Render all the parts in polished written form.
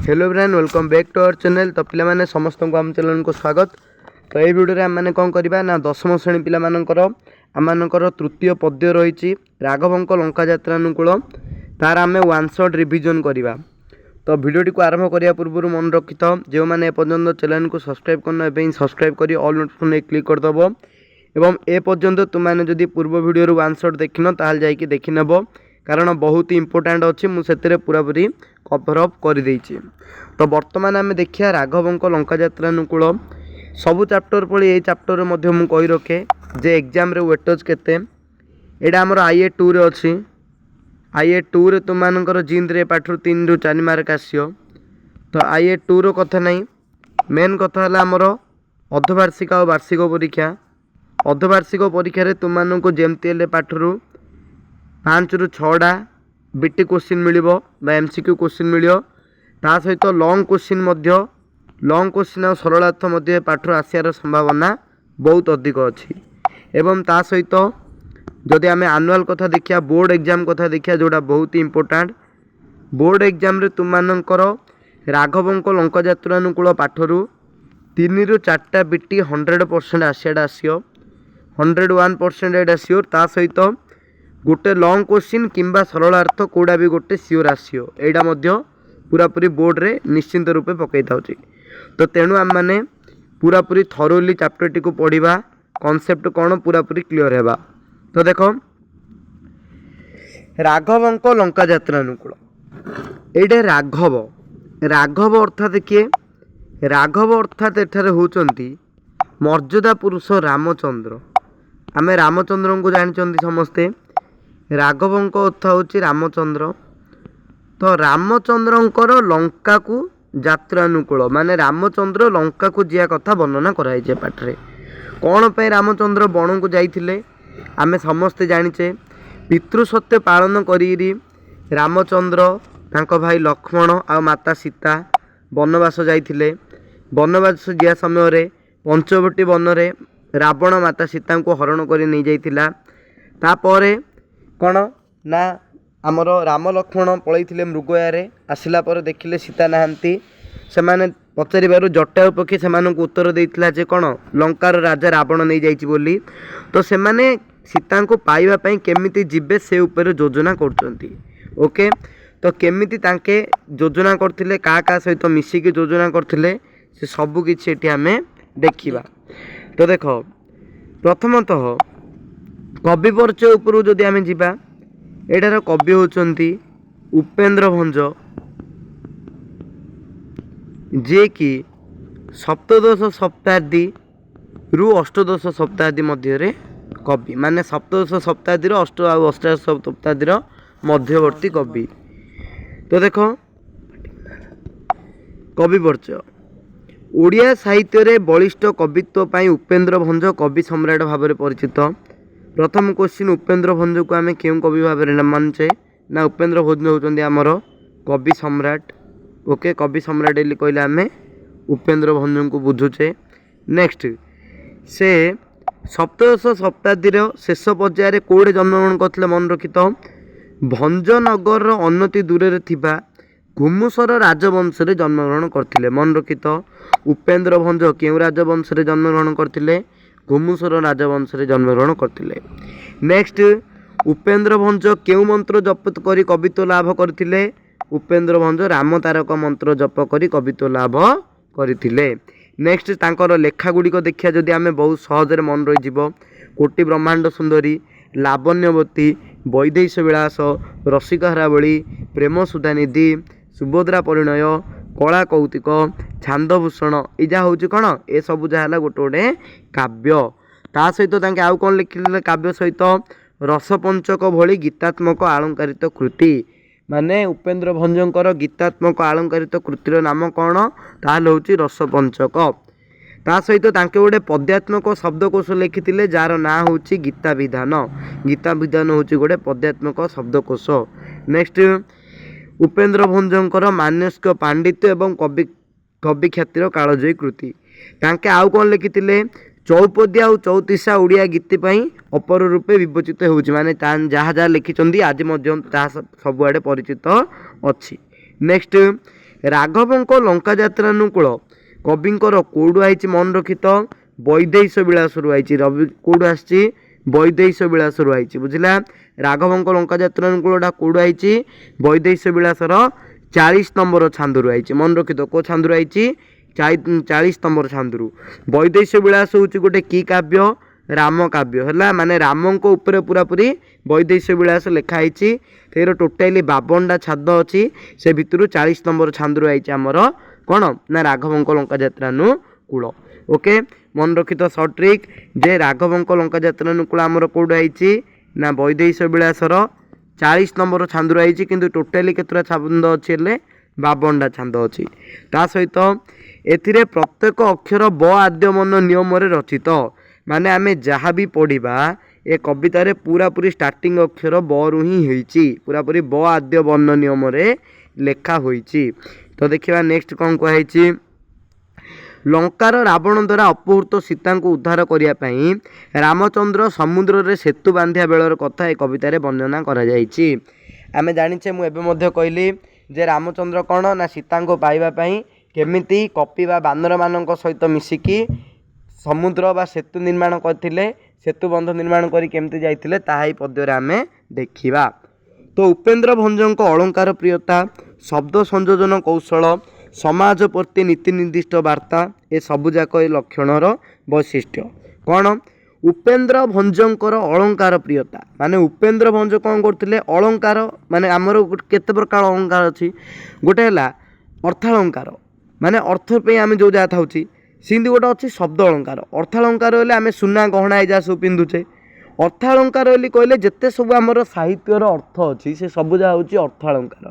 Hello friend welcome back to our channel. तो पिला माने समस्त को आम चैनल को स्वागत। तो ये वीडियो रे आम कौन करवा ना दशम श्रेणी पिला आमर तृतीय पद्य रही राघवंक लंका यात्रा अनुकूल तार आम वन शॉट रिविजन करवा। तो वीडियो को आरंभ करने पूर्व मन रखी था जो मैंने एपर्यंत चैनल को सब्सक्राइब करना सब्सक्राइब कर ऑल नोटिफिकेशन क्लिक करदेव एवं एपर्यंत तुमने जदि पूर्व वीडियो वन शॉट देखन ताल जाकि देखी नेब कारण बहुत ही इंपोर्टाट अच्छी मुझे पूरापूरी कभर अप कर देछि। तो बर्तमान आम देखिए राघवंक लंका यात्रा अनुकूल सबू चैप्टर पढ़ी ये चैप्टर मुझे कही रखे जे एग्जाम रे वेटेज केते एटा हमर आईए 2 रे अछि। आईए 2 रे तुम मानकर जिंद रे पाठ 3 रु 4 मार्क आसियो। तो आईए 2 रो कथा नहीं मेन कथा है हमर अर्धवार्षिक और वार्षिक परीक्षा। अर्धवार्षिक परीक्षा रे तुम मानक जेमती हेले पाठ रु 5 रु 6टा बीटी क्वेश्चन मिलिबो बा एमसीक्यू क्वेश्चन मिलियो ता सहित लॉन्ग क्वेश्चन और सरलार्थ मध्य पाठ आसियार संभावना बहुत अधिक अच्छी। एवं ता सहित जदि आम आनुआल कथा देखिया बोर्ड एग्जाम कथा देखिया जोड़ा बहुत ही इंपोर्टाट बोर्ड एग्जाम रे तुम मानकर राघवंक लंका यात्रा अनुकूल पाठरू 3 रु 4टा बीटी 100% आसियाटा आसियो 101% एटा सियोर ता सहित गोटे लॉन्ग क्वेश्चन किंबा सरलार्थ कोड़ा भी गोटे सियोर आसियो एटा मध्य पूरापूरी बोर्ड रे निश्चिंत रूपे पकई थाउची। तो तेणु आम मैंने पूरापूरी थरोली चैप्टर टी को पढ़ा कॉन्सेप्ट कौन पूरापूरी क्लियर है। तो देख राघवंक लंका यात्रा अनुकूल ये राघव अर्थात किए राघव अर्थात एठारे होचंती मर्यादा पुरुष रामचंद्र। आम रामचंद्र को जानते समस्ते राघवंक अर्थ होची रामचंद्र। तो रामचंद्रंकर लंका को यात्रा अनुकूल माने रामचंद्र लंका को जिया कथा वर्णना कराई पाठरे कौन पे रामचंद्र बण को जाइथिले आमे समस्ते जानिचे पितृसत्य पालन करी रामचंद्र तांको भाई लक्ष्मण आ माता सीता वनवास जाइथिले। वनवास जिया समय रे पंचवटी वन रे रावण माता सीता को हरण कर नहीं जाइथिला। तापरे कौन ना आमर राम लक्ष्मण पलैथिले मृगयारे आसिला पर देखिले सीता नहांती से माने पचारिबारु जटायु पक्षी से उत्तर देइथिला जे कौन लंकार राजा रावण नहीं जाइछि बोली। तो से माने सीता को पाइबा पई केमिति जिबे से ऊपर योजना करछंती। ओके तो केमिति तांके योजना करथिले का सहित मिसिकी योजना करथिले से सबु किछि एठी आमे देखिबा। तो देखो प्रथमतः कवि परिचय उपरू जदि आमे जिबा एटार कवि होचंती उपेन्द्र भंज जे कि सप्तदश शताब्दी रु अष्टदश शताब्दी मध्य रे कवि माने सप्तदश शताब्दी अष्ट आ अष्टादश शताब्दी मध्यवर्ती कवि। तो देखो कवि परिचय ओडिया साहित्य रे बलिष्ठ कवित्व पाई उपेन्द्र भंज कवि सम्राट भाव में परिचित। प्रथम क्वेश्चन उपेन्द्र भंज को आम क्यों कवि भाव में मानचे ना उपेन्द्र भंज होचंदी आमर कवि सम्राट। ओके कवि सम्राट एली कहले आम उपेन्द्र भंज को बुझुचे। नेक्स्ट से सप्तदश शताब्दी शेष पर्यायर कौड़े जन्मग्रहण करते मन रखित भंजनगर अनति दूर थिबा घुमुसर राजवंश रे जन्मग्रहण करथिले मन रखित। उपेन्द्र भंज क्यों राजवंश रे जन्मग्रहण करथिले घुमुसर राजवंश रे जन्मग्रहण करथिले। नेक्स्ट उपेन्द्र भंज क्यों मंत्र जप करी कवित्व लाभ करथिले उपेन्द्र भंज राम तारक मंत्र जप करी कवित्व लाभ करथिले। नेक्स्ट तांकर लेखा गुड़िक देखिया जदि आमे बहुत सहज रे मन रही जीवो कोटि ब्रह्मांड सुंदरी लावण्यवती वैदेश विलास रसिकहरावली प्रेम सुधानिधि सुभद्रा परिणय कला कौतिक छांदभूषण इजा हूँ कौन ए सब जहाँ गोटे गोटे काव्य ता सहित तांके आउ कौन लिखिले काव्य सहित रसपंचक भली गीतात्मक आलंकारित कृति माने उपेन्द्र भंजकर गीतात्मक आलंकारित कृतिर नाम कौन ताल हूँ रसपंचक। ता सहित तांके गोटे पद्यात्मक शब्दकोश लिखिथिले जार ना हूँ गीता विधान हूँ गोटे पद्यात्मक शब्दकोश। नेक्स्ट उपेन्द्र भंजकर मानस्क पांडित्य एवं कवि ख्यातिर कालजयी कृति तांके आउ कौन लिखिथिले चौपदिया और चौतीसा ओडिया गीति अपर रूपे विवेचित होउछि माने जहाँ जहाँ लिखिं आज सबुआड़े परिचित अच्छी। नेक्स्ट ରାଘବଙ୍କ ଲଙ୍କା ଯାତ୍ରାନୁକୂଳ କବିଙ୍କର କୋଉଠୁ ଆଇଛି ମନେ ରଖିତ ବୈଦେଶ ବିଳାସରୁ ଆଇଛି। ରବି କୋଉଠୁ ଆସିଛି ବୈଦେଶ ବିଳାସରୁ ଆଇଛି ବୁଝିଲା। ରାଘବଙ୍କ ଲଙ୍କା ଯାତ୍ରାନୁକୂଳଟା କୋଉଠୁ ଆଇଛି ବୈଦେଶ ବିଳାସର 40 ନମ୍ବର ଛାନ୍ଦରୁ ଆଇଛି। ମନେ ରଖିତ କୋଉ ଛାନ୍ଦରୁ ଆଇଛି 40 ନମ୍ବର ଛାନ୍ଦରୁ। ବୈଦେଶ ବିଳାସ ହେଉଛି ଗୋଟେ କି କାବ୍ୟ ରାମ କାବ୍ୟ ହେଲା, ମାନେ ରାମଙ୍କ ଉପରେ ପୁରାପୁରି ବୈଦେଶ ବିଳାସ ଲେଖା ହେଇଛି। ସେଇର ଟୋଟାଲି 52ଟା ଛାନ୍ଦ ଅଛି, ସେ ଭିତରୁ 40 ନମ୍ବର ଛାନ୍ଦରୁ ଆଇଛି ଆମର କ'ଣ ନା ରାଘବଙ୍କ ଲଙ୍କା ଯାତ୍ରାନୁକୂଳ। ଓକେ, ମନେ ରଖିତ ସର୍ଟ ଟ୍ରିକ୍ ଯେ ରାଘବଙ୍କ ଲଙ୍କା ଯାତ୍ରାନୁକୂଳ ଆମର କୋଉଠୁ ଆଇଛି ନା ବୈଦେଶ ବିଳାସର 40 ନମ୍ବର ଛାନ୍ଦରୁ ଆଇଛି, କିନ୍ତୁ ଟୋଟାଲି କେତେଟା ଛାନ୍ଦ ଅଛି ହେଲେ 52ଟା ଛାନ୍ଦ ଅଛି। ତା ସହିତ ଏଥିରେ ପ୍ରତ୍ୟେକ ଅକ୍ଷର ବ ଆଦ୍ୟ ବର୍ଣ୍ଣ ନିୟମରେ ରଚିତ, ମାନେ ଆମେ ଯାହା ବି ପଢ଼ିବା ଏ କବିତାରେ ପୁରାପୁରି ଷ୍ଟାର୍ଟିଂ ଅକ୍ଷର ବ ରୁ ହିଁ ହେଇଛି, ପୁରାପୁରି ବ ଆଦ୍ୟ ବର୍ଣ୍ଣ ନିୟମରେ ଲେଖା ହୋଇଛି। ତ ଦେଖିବା ନେକ୍ସଟ କ'ଣ କୁହାଯାଇଛି। ଲଙ୍କାର ରାବଣ ଦ୍ୱାରା ଅପହୃତ ସୀତାଙ୍କୁ ଉଦ୍ଧାର କରିବା ପାଇଁ ରାମଚନ୍ଦ୍ର ସମୁଦ୍ରରେ ସେତୁ ବାନ୍ଧିବା ବେଳର କଥା ଏ କବିତାରେ ବର୍ଣ୍ଣନା କରାଯାଇଛି। ଆମେ ଜାଣିଛେ, ମୁଁ ଏବେ ମଧ୍ୟ କହିଲି ଯେ ରାମଚନ୍ଦ୍ର କ'ଣ ନା ସୀତାଙ୍କୁ ପାଇବା ପାଇଁ କେମିତି କପି ବା ବାନରମାନଙ୍କ ସହିତ ମିଶିକି ସମୁଦ୍ର ବା ସେତୁ ନିର୍ମାଣ କରିଥିଲେ, ସେତୁ ବନ୍ଧ ନିର୍ମାଣ କରି କେମିତି ଯାଇଥିଲେ ତାହା ଏହି ପଦ୍ୟରେ ଆମେ ଦେଖିବା। ତ ଉପେନ୍ଦ୍ର ଭଞ୍ଜଙ୍କ ଅଳଙ୍କାର ପ୍ରିୟତା, ଶବ୍ଦ ସଂଯୋଜନ କୌଶଳ, ସମାଜ ପ୍ରତି ନୀତି ନିର୍ଦ୍ଦିଷ୍ଟ ବାର୍ତ୍ତା ଏ ସବୁଯାକ ଏ ଲକ୍ଷଣର ବୈଶିଷ୍ଟ୍ୟ। କ'ଣ ଉପେନ୍ଦ୍ର ଭଞ୍ଜଙ୍କର ଅଳଙ୍କାର ପ୍ରିୟତା, ମାନେ ଉପେନ୍ଦ୍ର ଭଞ୍ଜ କ'ଣ କରୁଥିଲେ ଅଳଙ୍କାର, ମାନେ ଆମର କେତେ ପ୍ରକାର ଅଳଙ୍କାର ଅଛି। ଗୋଟେ ହେଲା ଅର୍ଥାଳଙ୍କାର, ମାନେ ଅର୍ଥ ପାଇଁ ଆମେ ଯେଉଁ ଯାହା ଥାଉଛି, ସେମିତି ଗୋଟେ ଅଛି ଶବ୍ଦ ଅଳଙ୍କାର। ଅର୍ଥାଳଙ୍କାର ହେଲେ ଆମେ ସୁନା ଗହଣା ଏ ଯାହା ସବୁ ପିନ୍ଧୁଛେ। ଅର୍ଥାଳଙ୍କାର ବୋଲି କହିଲେ ଯେତେ ସବୁ ଆମର ସାହିତ୍ୟର ଅର୍ଥ ଅଛି ସେ ସବୁ ଯାହା ହେଉଛି ଅର୍ଥାଳଙ୍କାର।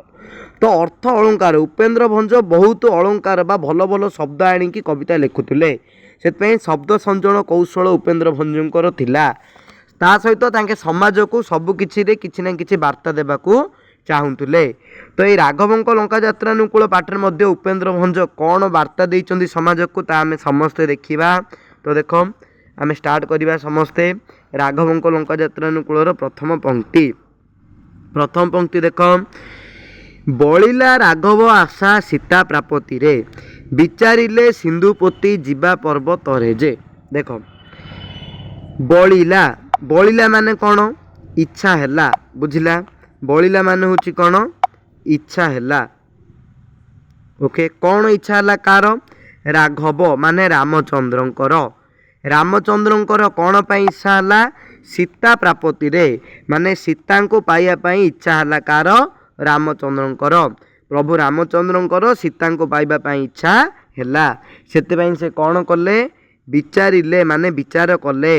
ତ ଅର୍ଥ ଅଳଙ୍କାର ଉପେନ୍ଦ୍ର ଭଞ୍ଜ ବହୁତ ଅଳଙ୍କାର ବା ଭଲ ଭଲ ଶବ୍ଦ ଆଣିକି କବିତା ଲେଖୁଥିଲେ, ସେଥିପାଇଁ ଶବ୍ଦ ସଂଯୋଜନ କୌଶଳ ଉପେନ୍ଦ୍ର ଭଞ୍ଜଙ୍କର ଥିଲା। ତା ସହିତ ତାଙ୍କେ ସମାଜକୁ ସବୁ କିଛିରେ କିଛି ନା କିଛି ବାର୍ତ୍ତା ଦେବାକୁ ଚାହୁଁଥିଲେ। ତ ଏଇ ରାଘବଙ୍କ ଲଙ୍କା ଯାତ୍ରାନୁକୂଳ ପାଠରେ ମଧ୍ୟ ଉପେନ୍ଦ୍ର ଭଞ୍ଜ କ'ଣ ବାର୍ତ୍ତା ଦେଇଛନ୍ତି ସମାଜକୁ ତାହା ଆମେ ସମସ୍ତେ ଦେଖିବା। ତ ଦେଖ ଆମେ ଷ୍ଟାର୍ଟ କରିବା ସମସ୍ତେ ରାଘବଙ୍କ ଲଙ୍କା ଯାତ୍ରାନୁକୂଳର ପ୍ରଥମ ପଂକ୍ତି। ପ୍ରଥମ ପଂକ୍ତି ଦେଖ, ବଳିଲା ରାଘବ ଆଶା ସୀତା ପ୍ରାପତିରେ, ବିଚାରିଲେ ସିନ୍ଧୁ ପୋତି ଯିବା ପର୍ବତରେ ଯେ। ଦେଖ ବଳିଲା, ବଳିଲା ମାନେ କ'ଣ ଇଚ୍ଛା ହେଲା ବୁଝିଲା। ବଳିଲା ମାନେ ହେଉଛି କ'ଣ ଇଚ୍ଛା ହେଲା। ଓକେ, କ'ଣ ଇଚ୍ଛା ହେଲା କାହାର ରାଘବ ମାନେ ରାମଚନ୍ଦ୍ରଙ୍କର। ରାମଚନ୍ଦ୍ରଙ୍କର କ'ଣ ପାଇଁ ଇଚ୍ଛା ହେଲା ସୀତା ପ୍ରାପତିରେ, ମାନେ ସୀତାଙ୍କୁ ପାଇବା ପାଇଁ ଇଚ୍ଛା ହେଲା କାହାର ରାମଚନ୍ଦ୍ରଙ୍କର। ପ୍ରଭୁ ରାମଚନ୍ଦ୍ରଙ୍କର ସୀତାଙ୍କୁ ପାଇବା ପାଇଁ ଇଚ୍ଛା ହେଲା, ସେଥିପାଇଁ ସେ କ'ଣ କଲେ ବିଚାରିଲେ ମାନେ ବିଚାର କଲେ।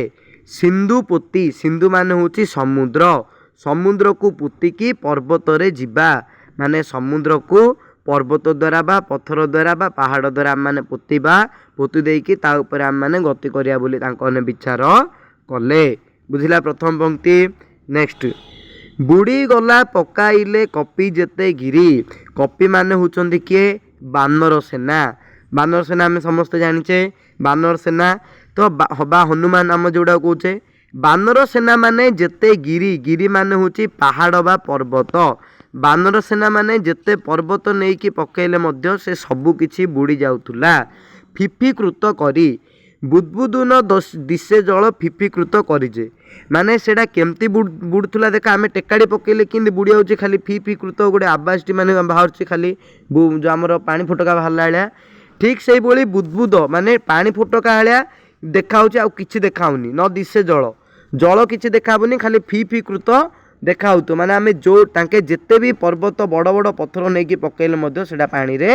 ସିନ୍ଧୁ ପୋତି, ସିନ୍ଧୁ ମାନେ ହେଉଛି ସମୁଦ୍ର, ସମୁଦ୍ରକୁ ପୋତିକି ପର୍ବତରେ ଯିବା, ମାନେ ସମୁଦ୍ରକୁ ପର୍ବତ ଦ୍ୱାରା ବା ପଥର ଦ୍ୱାରା ବା ପାହାଡ଼ ଦ୍ୱାରା ଆମମାନେ ପୋତିବା, ପୋତି ଦେଇକି ତା ଉପରେ ଆମମାନେ ଗତି କରିବା ବୋଲି ତାଙ୍କମାନେ ବିଚାର କଲେ ବୁଝିଲା। ପ୍ରଥମ ପଂକ୍ତି। ନେକ୍ସଟ, ବୁଡ଼ିଗଲା ପକାଇଲେ କପି ଯେତେ ଗିରି, କପି ମାନେ ହେଉଛନ୍ତି କିଏ ବାନର ସେନା। ବାନର ସେନା ଆମେ ସମସ୍ତେ ଜାଣିଛେ, ବାନର ସେନା ତ ବା ହନୁମାନ ଆମ ଯେଉଁଟା କହୁଛେ। ବାନର ସେନା ମାନେ ଯେତେ ଗିରି, ଗିରି ମାନେ ହେଉଛି ପାହାଡ଼ ବା ପର୍ବତ। ବାନର ସେନା ମାନେ ଯେତେ ପର୍ବତ ନେଇକି ପକାଇଲେ ମଧ୍ୟ ସେ ସବୁ କିଛି ବୁଡ଼ି ଯାଉଥିଲା। ଫିଫିକୃତ କରି, ବୁଦ୍ବୁଦୁନ ଦିଶେ ଜଳ ଫିଫିକୃତ କରିଛେ, ମାନେ ସେଇଟା କେମିତି ବୁଡ଼ୁଥିଲା ଦେଖ, ଆମେ ଟେକାଡ଼ି ପକାଇଲେ କେମିତି ବୁଡ଼ି ଯାଉଛି, ଖାଲି ଫିଫିକୃତ ଗୋଟେ ଆବାଜଟି ମାନେ ବାହାରୁଛି, ଖାଲି ଯେଉଁ ଆମର ପାଣି ଫୋଟକା ବାହାରିଲା ଭଳିଆ। ଠିକ୍ ସେଇଭଳି ବୁଦ୍ବୁଦ ମାନେ ପାଣି ଫୋଟକା ଭଳିଆ ଦେଖାହେଉଛି, ଆଉ କିଛି ଦେଖାହେଉନି। ନ ଦିଶେ ଜଳ, ଜଳ କିଛି ଦେଖାହେବନି, ଖାଲି ଫିଫିକୃତ ଦେଖାହେଉଥିବ, ମାନେ ଆମେ ଯେଉଁ ତାଙ୍କେ ଯେତେ ବି ପର୍ବତ ବଡ଼ ବଡ଼ ପଥର ନେଇକି ପକାଇଲେ ମଧ୍ୟ ସେଇଟା ପାଣିରେ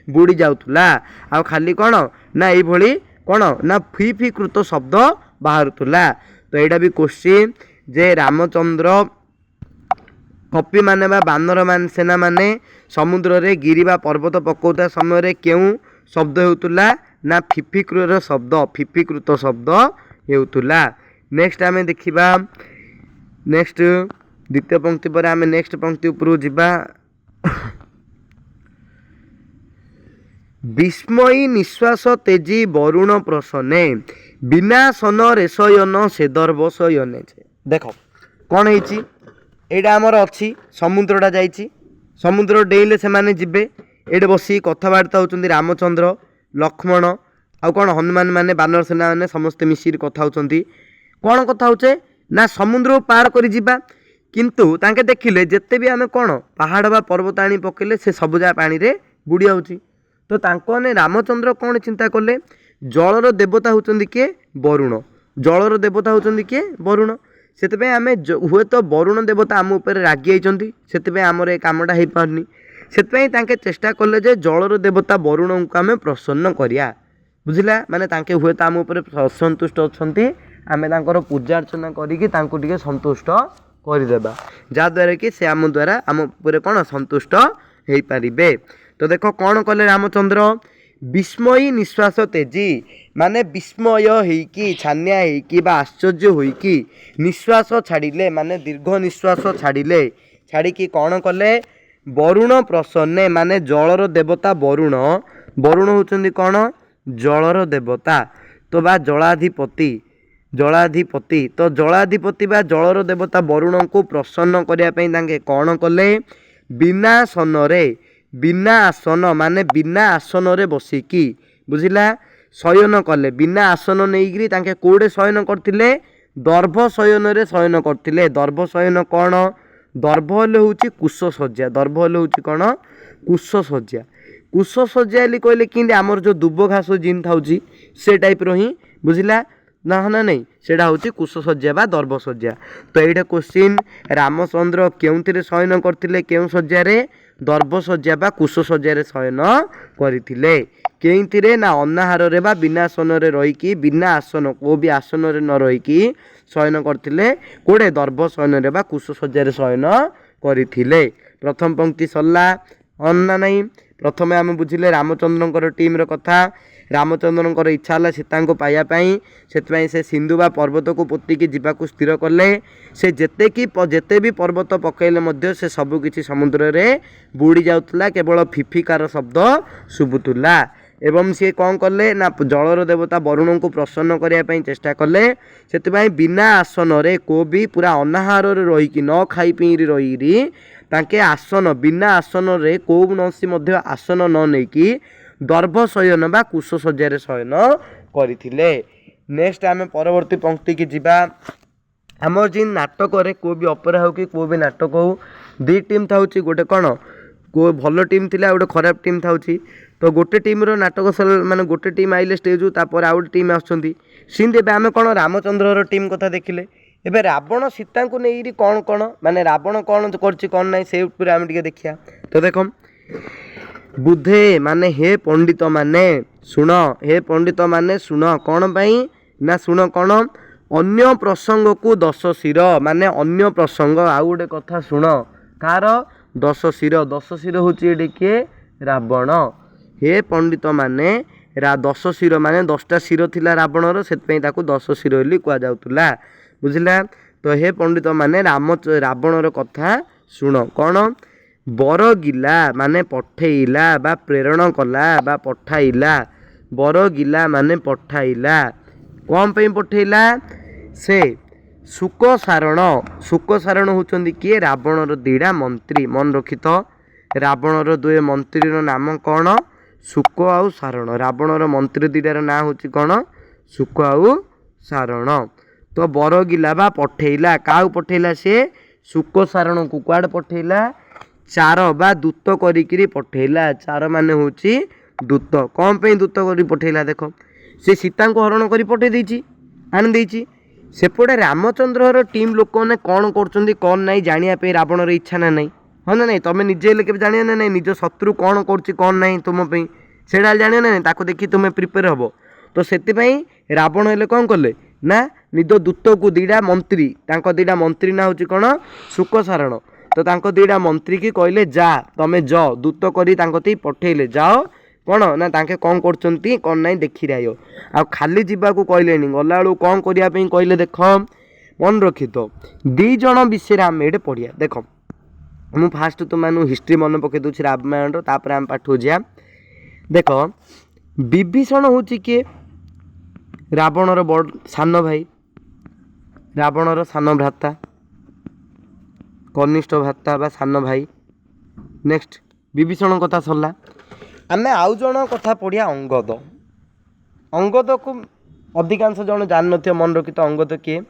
ବୁଡ଼ି ଯାଉଥିଲା। ଆଉ ଖାଲି କ'ଣ ନା ଏଇଭଳି କ'ଣ ନା ଫିଫିକୃତ ଶବ୍ଦ ବାହାରୁଥିଲା। ତ ଏଇଟା ବି କୋଶ୍ଚିନ୍ ଯେ ରାମଚନ୍ଦ୍ର କପି ମାନେ ବା ବାନର ମାନେ ସେନା ମାନେ ସମୁଦ୍ରରେ ଗିରି ବା ପର୍ବତ ପକାଉଥିବା ସମୟରେ କେଉଁ ଶବ୍ଦ ହେଉଥିଲା ନା ଫିଫିକୃତ ଶବ୍ଦ, ଫିଫିକୃତ ଶବ୍ଦ ହେଉଥିଲା। ନେକ୍ସଟ ଆମେ ଦେଖିବା, ନେକ୍ସଟ ଦ୍ୱିତୀୟ ପଂକ୍ତି ପରେ ଆମେ ନେକ୍ସଟ ପଂକ୍ତି ଉପରକୁ ଯିବା। ବିସ୍ମୟୀ ନିଶ୍ୱାସ ତେଜି ବରୁଣ ପ୍ରସନେ, ବିନାଶନ ରେଶୟନ ସେଦର୍ବ ଶୟନେ। ଦେଖ କ'ଣ ହେଇଛି, ଏଇଟା ଆମର ଅଛି ସମୁଦ୍ରଟା ଯାଇଛି, ସମୁଦ୍ର ଡେଇଁଲେ ସେମାନେ ଯିବେ, ଏଠି ବସି କଥାବାର୍ତ୍ତା ହେଉଛନ୍ତି ରାମଚନ୍ଦ୍ର, ଲକ୍ଷ୍ମଣ ଆଉ କ'ଣ ହନୁମାନ ମାନେ ବାନର ସେନା ମାନେ ସମସ୍ତେ ମିଶିକି କଥା ହେଉଛନ୍ତି। କ'ଣ କଥା ହେଉଛେ ନା ସମୁଦ୍ରକୁ ପାର କରି ଯିବା, କିନ୍ତୁ ତାଙ୍କେ ଦେଖିଲେ ଯେତେ ବି ଆମେ କ'ଣ ପାହାଡ଼ ବା ପର୍ବତ ଆଣି ପକେଇଲେ ସେ ସବୁ ଯାହା ପାଣିରେ ବୁଡ଼ି ଯାଉଛି। ତ ତାଙ୍କମାନେ ରାମଚନ୍ଦ୍ର କ'ଣ ଚିନ୍ତା କଲେ, ଜଳର ଦେବତା ହେଉଛନ୍ତି କିଏ? ବରୁଣ। ଜଳର ଦେବତା ହେଉଛନ୍ତି କିଏ? ବରୁଣ। ସେଥିପାଇଁ ଆମେ ହୁଏତ ବରୁଣ ଦେବତା ଆମ ଉପରେ ରାଗି ଯାଇଛନ୍ତି, ସେଥିପାଇଁ ଆମର ଏ କାମଟା ହେଇପାରୁନି। ସେଥିପାଇଁ ତାଙ୍କେ ଚେଷ୍ଟା କଲେ ଯେ ଜଳର ଦେବତା ବରୁଣଙ୍କୁ ଆମେ ପ୍ରସନ୍ନ କରିବା। ବୁଝିଲା, ମାନେ ତାଙ୍କେ ହୁଏତ ଆମ ଉପରେ ଅସନ୍ତୁଷ୍ଟ ଅଛନ୍ତି, ଆମେ ତାଙ୍କର ପୂଜା ଅର୍ଚ୍ଚନା କରିକି ତାଙ୍କୁ ଟିକେ ସନ୍ତୁଷ୍ଟ କରିଦେବା, ଯାହାଦ୍ୱାରା କି ସେ ଆମ ଦ୍ୱାରା ଆମ ଉପରେ କ'ଣ ସନ୍ତୁଷ୍ଟ ହେଇପାରିବେ। ତ ଦେଖ କ'ଣ କଲେ ରାମଚନ୍ଦ୍ର, ବିସ୍ମୟୀ ନିଶ୍ୱାସ ତେଜି, ମାନେ ବିସ୍ମୟ ହେଇକି ଛାନିଆ ହେଇକି ବା ଆଶ୍ଚର୍ଯ୍ୟ ହୋଇକି ନିଶ୍ୱାସ ଛାଡ଼ିଲେ, ମାନେ ଦୀର୍ଘ ନିଶ୍ୱାସ ଛାଡ଼ିଲେ। ଛାଡ଼ିକି କ'ଣ କଲେ, ବରୁଣ ପ୍ରସନ୍ନେ, ମାନେ ଜଳର ଦେବତା ବରୁଣ। ବରୁଣ ହେଉଛନ୍ତି କ'ଣ? ଜଳର ଦେବତା ତ ବା ଜଳାଧିପତି। ଜଳାଧିପତି ତ ଜଳାଧିପତି ବା ଜଳର ଦେବତା ବରୁଣଙ୍କୁ ପ୍ରସନ୍ନ କରିବା ପାଇଁ ତାଙ୍କେ କ'ଣ କଲେ, ବିନା ଆସନରେ, ବିନା ଆସନ ମାନେ ବିନା ଆସନରେ ବସିକି, ବୁଝିଲା, ଶୟନ କଲେ। ବିନା ଆସନ ନେଇକରି ତାଙ୍କେ କେଉଁଠି ଶୟନ କରିଥିଲେ? ଦର୍ଭ ଶୟନରେ ଶୟନ କରିଥିଲେ। ଦର୍ଭ ଶୟନ କ'ଣ? ଦର୍ଭ ହେଲେ ହେଉଛି କୁଶଶଯ୍ୟା। ଦର୍ଭ ହେଲେ ହେଉଛି କ'ଣ? କୁଶଶଯ୍ୟା। କୁଶଶଯ୍ୟା ବୋଲି କହିଲେ କେମିତି ଆମର ଯେଉଁ ଦୁବ ଘାସ ଜିନ୍ ଥାଉଛି ସେ ଟାଇପ୍ର ହିଁ, ବୁଝିଲା ନା ନାଇଁ, ସେଇଟା ହେଉଛି କୁଶଶଯ୍ୟା ବା ଦର୍ଭଶଯ୍ୟା। ତ ଏଇଟା କୋଶ୍ଚିନ୍, ରାମଚନ୍ଦ୍ର କେଉଁଥିରେ ଶୟନ କରିଥିଲେ? କେଉଁ ଶଯ୍ୟାରେ? ଦର୍ଭଶଯ୍ୟା ବା କୁଶଶଯ୍ୟାରେ ଶୟନ କରିଥିଲେ। କେଉଁଥିରେ? ନା ଅନାହାରରେ ବା ବିନା ଆସନରେ ରହିକି, ବିନା ଆସନ କେଉଁ ବି ଆସନରେ ନ ରହିକି ଶୟନ କରିଥିଲେ। କେଉଁଠି? ଦର୍ଭ ଶୟନରେ ବା କୁଶଶଯ୍ୟାରେ ଶୟନ କରିଥିଲେ। ପ୍ରଥମ ପଙ୍କ୍ତି ସରିଲା ନା ନାହିଁ? ପ୍ରଥମେ ଆମେ ବୁଝିଲେ ରାମଚନ୍ଦ୍ରଙ୍କର ଟିମ୍ର କଥା। ରାମଚନ୍ଦ୍ରଙ୍କର ଇଚ୍ଛା ହେଲା ସୀତାଙ୍କୁ ପାଇବା ପାଇଁ, ସେଥିପାଇଁ ସେ ସିନ୍ଧୁ ବା ପର୍ବତକୁ ପୋତିକି ଯିବାକୁ ସ୍ଥିର କଲେ। ସେ ଯେତେ ବି ପର୍ବତ ପକାଇଲେ ମଧ୍ୟ ସେ ସବୁକିଛି ସମୁଦ୍ରରେ ବୁଡ଼ି ଯାଉଥିଲା, କେବଳ ଫିଫିକାର ଶବ୍ଦ ଶୁଭୁଥିଲା। ଏବଂ ସିଏ କ'ଣ କଲେ ନା ଜଳର ଦେବତା ବରୁଣଙ୍କୁ ପ୍ରସନ୍ନ କରିବା ପାଇଁ ଚେଷ୍ଟା କଲେ। ସେଥିପାଇଁ ବିନା ଆସନରେ କେଉଁ ବି ପୁରା ଅନାହାରରେ ରହିକି, ନ ଖାଇ ପିଇରି ରହିକିରି ତାଙ୍କେ ଆସନ, ବିନା ଆସନରେ କୌଣସି ମଧ୍ୟ ଆସନ ନ ନେଇକି ଦର୍ଭ ଶୟନ ବା କୁଶଶଯ୍ୟାରେ ଶୟନ କରିଥିଲେ। ନେକ୍ସଟ ଆମେ ପରବର୍ତ୍ତୀ ପଙ୍କ୍ତିକି ଯିବା। ଆମର ଯେନ୍ ନାଟକରେ କେଉଁ ବି ଅପେରା ହେଉ କି କେଉଁ ବି ନାଟକ ହେଉ, ଦୁଇ ଟିମ୍ ଥାଉଛି। ଗୋଟେ କ'ଣ କେଉଁ ଭଲ ଟିମ୍ ଥିଲା, ଗୋଟେ ଖରାପ ଟିମ୍ ଥାଉଛି। ତ ଗୋଟେ ଟିମ୍ର ନାଟକ ମାନେ ଗୋଟେ ଟିମ୍ ଆଇଲେ ଷ୍ଟେଜ୍ରୁ, ତାପରେ ଆଉ ଗୋଟେ ଟିମ୍ ଆସୁଛନ୍ତି। ସେମିତି ଏବେ ଆମେ କ'ଣ ରାମଚନ୍ଦ୍ରର ଟିମ୍ କଥା ଦେଖିଲେ। ଏବେ ରାବଣ ସୀତାଙ୍କୁ ନେଇକି କ'ଣ ମାନେ ରାବଣ କ'ଣ କରିଛି କ'ଣ ନାହିଁ ସେ ଉପରେ ଆମେ ଟିକେ ଦେଖିବା। ତ ଦେଖ, ବୁଧେ ମାନେ ହେ ପଣ୍ଡିତ ମାନେ ଶୁଣ, ହେ ପଣ୍ଡିତ ମାନେ ଶୁଣ। କ'ଣ ପାଇଁ ନା ଶୁଣ କ'ଣ, ଅନ୍ୟ ପ୍ରସଙ୍ଗକୁ 10 ଶିର, ମାନେ ଅନ୍ୟ ପ୍ରସଙ୍ଗ ଆଉ ଗୋଟେ କଥା ଶୁଣ। କାହାର? 10 ଶିର। 10 ଶିର ହେଉଛି ଏଠି କିଏ? ରାବଣ। ହେ ପଣ୍ଡିତ ମାନେ, 10 ଶିର ମାନେ 10ଟା ଶିର ଥିଲା ରାବଣର, ସେଥିପାଇଁ ତାକୁ 10 ଶିର ବୋଲି କୁହାଯାଉଥିଲା, ବୁଝିଲା। ତ ହେ ପଣ୍ଡିତ ମାନେ ରାବଣର କଥା ଶୁଣ। କ'ଣ? ବରଗିଲା ମାନେ ପଠେଇଲା ବା ପ୍ରେରଣ କଲା ବା ପଠାଇଲା। ବରଗିଲା ମାନେ ପଠାଇଲା। କ'ଣ ପାଇଁ ପଠେଇଲା? ସେ ଶୁକସାରଣ। ଶୁକସାରଣ ହେଉଛନ୍ତି କିଏ? ରାବଣର 2ଟା ମନ୍ତ୍ରୀ। ମନେ ରଖିଥ, ରାବଣର 2 ମନ୍ତ୍ରୀର ନାମ କ'ଣ? ଶୁକ ଆଉ ସାରଣ। ରାବଣର ମନ୍ତ୍ରୀ 2ଟାର ନାଁ ହେଉଛି କ'ଣ? ଶୁକ ଆଉ ସାରଣ। ତ ବରଗିଲା ବା ପଠେଇଲା, କାହାକୁ ପଠେଇଲା? ସେ ଶୁକସାରଣକୁ। କୁଆଡ଼େ ପଠେଇଲା? ଚାର ବା ଦୂତ କରିକିରି ପଠେଇଲା। ଚାର ମାନେ ହେଉଛି ଦୂତ। କ'ଣ ପାଇଁ ଦୂତ କରି ପଠେଇଲା? ଦେଖ, ସେ ସୀତାଙ୍କୁ ହରଣ କରି ପଠେଇ ଦେଇଛି, ଆଣି ଦେଇଛି। ସେପଟେ ରାମଚନ୍ଦ୍ରର ଟିମ୍ ଲୋକମାନେ କ'ଣ କରୁଛନ୍ତି କ'ଣ ନାହିଁ ଜାଣିବା ପାଇଁ ରାବଣର ଇଚ୍ଛା ନା ନାହିଁ? ହଁ ନା ନାହିଁ? ତୁମେ ନିଜେ ହେଲେ କେବେ ଜାଣିବ ନା ନାହିଁ? ନିଜ ଶତ୍ରୁ କ'ଣ କରୁଛି କ'ଣ ନାହିଁ ତୁମ ପାଇଁ ସେଇଟା ଜାଣିବ ନା ନାହିଁ? ତାକୁ ଦେଖି ତୁମେ ପ୍ରିପେୟାର ହେବ। ତ ସେଥିପାଇଁ ରାବଣ ହେଲେ କ'ଣ କଲେ ନା ନିଜ ଦୂତକୁ 2ଟା ମନ୍ତ୍ରୀ, ତାଙ୍କ 2ଟା ମନ୍ତ୍ରୀ ନାଁ ହେଉଛି କ'ଣ? ଶୁକସାରଣ। ତ ତାଙ୍କ 2ଟା ମନ୍ତ୍ରୀ କି କହିଲେ ଯା, ତମେ ଯାଅ, ଦୂତ କରି ତାଙ୍କ ତି ପଠେଇଲେ, ଯାଅ କ'ଣ ନା ତାଙ୍କେ କ'ଣ କରୁଛନ୍ତି କ'ଣ ନାହିଁ ଦେଖିରେ ଆୟ। ଆଉ ଖାଲି ଯିବାକୁ କହିଲେନି, ଗଲାବେଳକୁ କ'ଣ କରିବା ପାଇଁ କହିଲେ? ଦେଖ, ମନେ ରଖିଥ, 2 ଜଣ ବିଷୟରେ ଆମେ ଏଠି ପଢ଼ିବା। ଦେଖ, ମୁଁ ଫାଷ୍ଟ ତୁମମାନଙ୍କୁ ହିଷ୍ଟ୍ରି ମନେ ପକାଇ ଦେଉଛି ରାମାୟଣର, ତାପରେ ଆମେ ପାଠକୁ ଯିବା। ଦେଖ, ବିଭୀଷଣ ହେଉଛି କିଏ? ରାବଣର ସାନ ଭାଇ, ରାବଣର ସାନ ଭ୍ରାତା, କନିଷ୍ଠ ଭ୍ରାତା ବା ସାନ ଭାଇ। ନେକ୍ସଟ विभीषण कथा सरला आमे आउ जन कथा पढ़िया अंगद अंगद को अधिकांश जन जान नथियो मन रखी तो अंगद किए